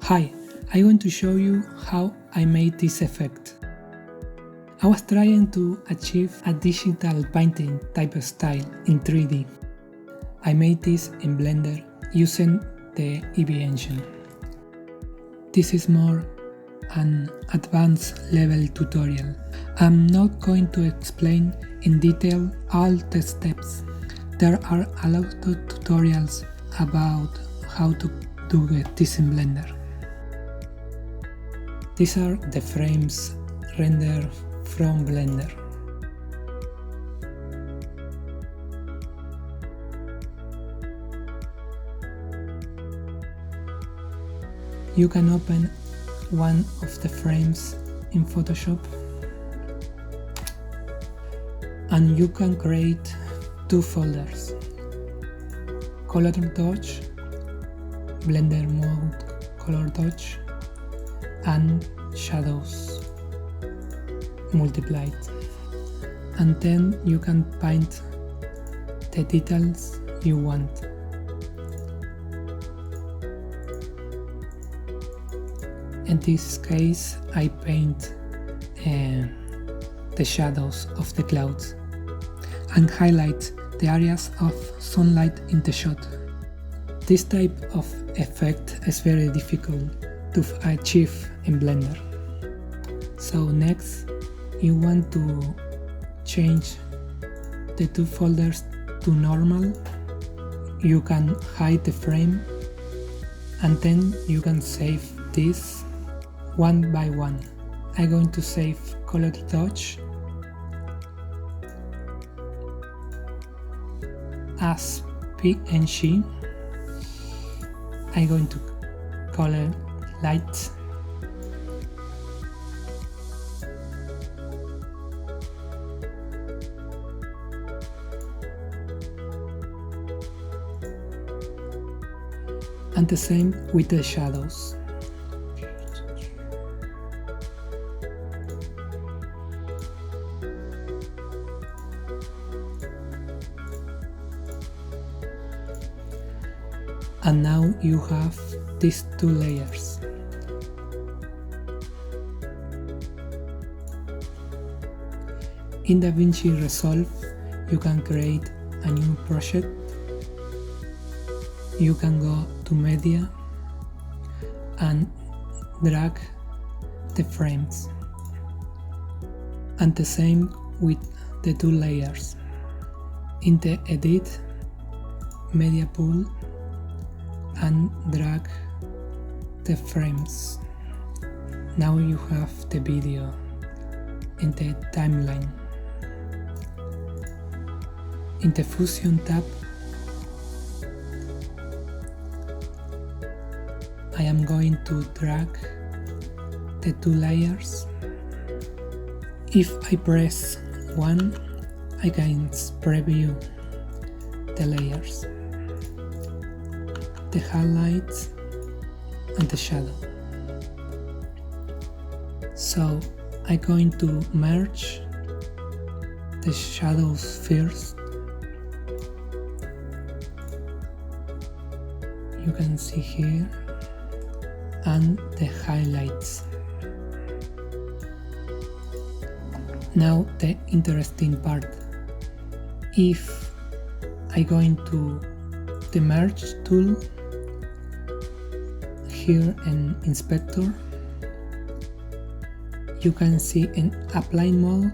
Hi, I'm going to show you how I made this effect. I was trying to achieve a digital painting type of style in 3D. I made this in Blender using the Eevee engine. This is more an advanced level tutorial. I'm not going to explain in detail all the steps. There are a lot of tutorials about how to do this in Blender. These are the frames rendered from Blender. You can open one of the frames in Photoshop and you can create two folders: Color Dodge, Blender Mode Color Dodge, and Shadows Multiplied. And then you can paint the details you want. In this case, I paint the shadows of the clouds and highlight the areas of sunlight in the shot. This type of effect is very difficult to achieve in Blender. So next, you want to change the two folders to normal. You can hide the frame and then you can save this one by one. I'm going to save Color Dodge as PNG. I'm going to color light. And the same with the shadows. And now you have these two layers. In DaVinci Resolve, you can create a new project. You can go to Media and drag the frames. And the same with the two layers. In the Edit, Media Pool, and drag the frames. Now you have the video in the timeline. In the Fusion tab, I am going to drag the two layers. If I press 1, I can preview the layers, the highlights and the shadow. So I'm going to merge the shadows first. You can see here, and the highlights. Now the interesting part. If I go into the merge tool here in Inspector, you can see in Apply mode,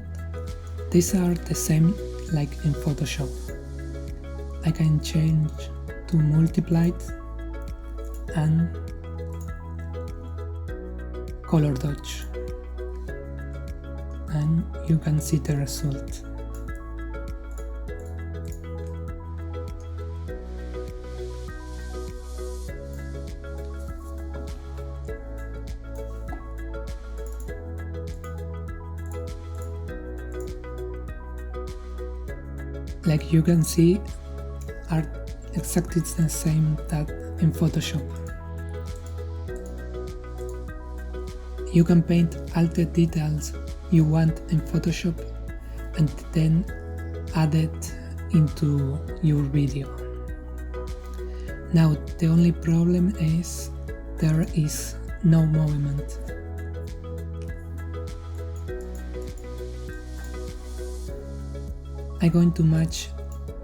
these are the same like in Photoshop. I can change to Multiplied and Color Dodge, and you can see the result. Like you can see, are exactly the same that in Photoshop. You can paint all the details you want in Photoshop and then add it into your video. Now the only problem is there is no movement. I'm going to match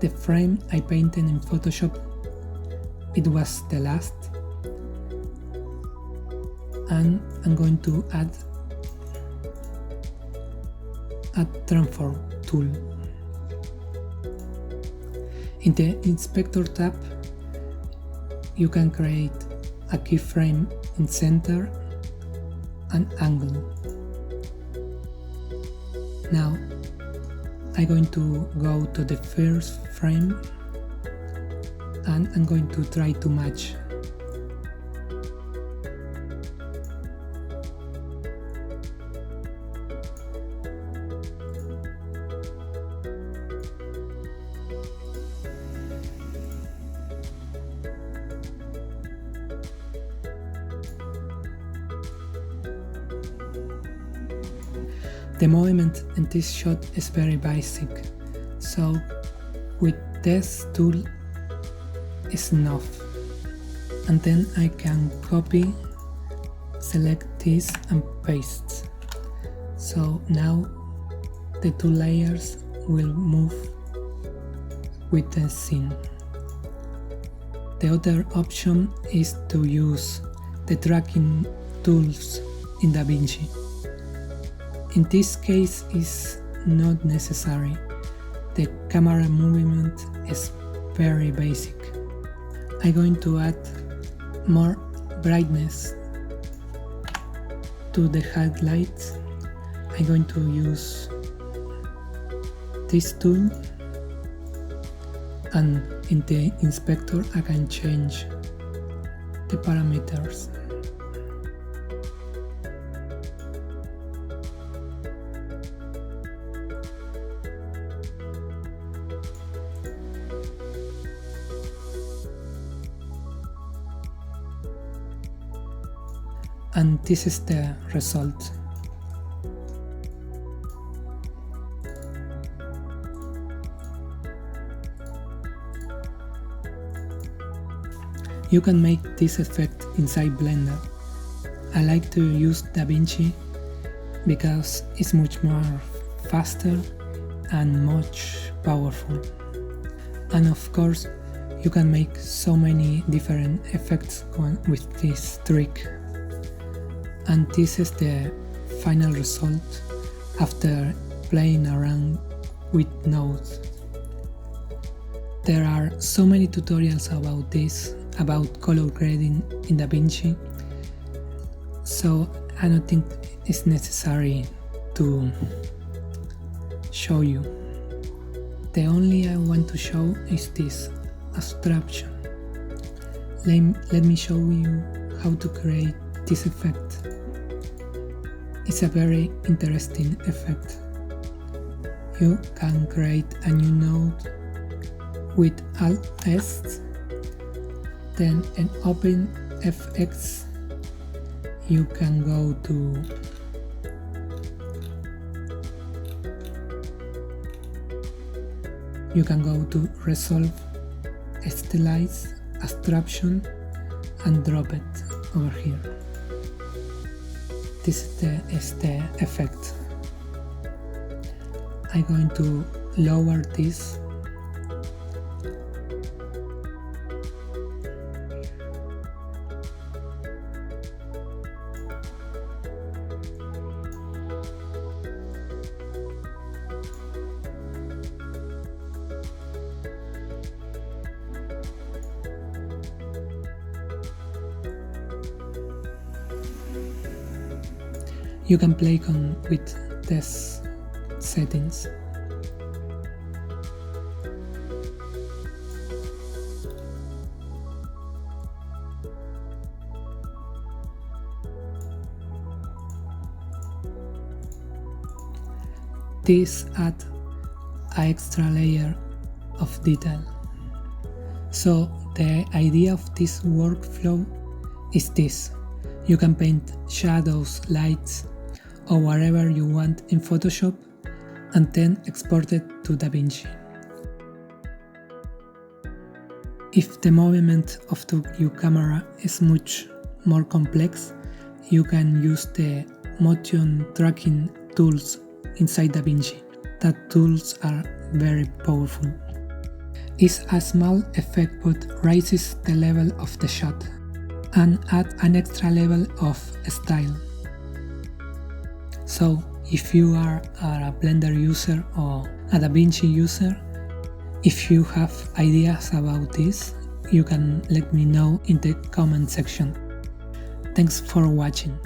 the frame I painted in Photoshop. It was the last. And I'm going to add a transform tool. In the Inspector tab, you can create a keyframe in center and angle. Now I'm going to go to the first frame and I'm going to try to match. The movement in this shot is very basic, so with this tool is enough. And then I can copy, select this and paste. So now the two layers will move with the scene. The other option is to use the tracking tools in DaVinci. In this case, it's not necessary. The camera movement is very basic. I'm going to add more brightness to the highlights. I'm going to use this tool, and in the inspector I can change the parameters. And this is the result. You can make this effect inside Blender. I like to use DaVinci because it's much more faster and much powerful. And of course, you can make so many different effects with this trick. And this is the final result after playing around with nodes. There are so many tutorials about this, about color grading in DaVinci, so I don't think it's necessary to show you. The only I want to show is this abstraction. Let me show you how to create this effect. It's a very interesting effect. You can create a new node with Alt-S, then in Open FX you can go to Resolve, Stylize, Abstraction and drop it over here. This is the effect. I'm going to lower this. You can play with these settings. This adds an extra layer of detail. So the idea of this workflow is this. You can paint shadows, lights, or whatever you want in Photoshop and then export it to DaVinci. If the movement of your camera is much more complex, you can use the motion tracking tools inside DaVinci. That tools are very powerful. It's a small effect but raises the level of the shot and add an extra level of style. So if you are a Blender user or a DaVinci user, if you have ideas about this, you can let me know in the comment section. Thanks for watching.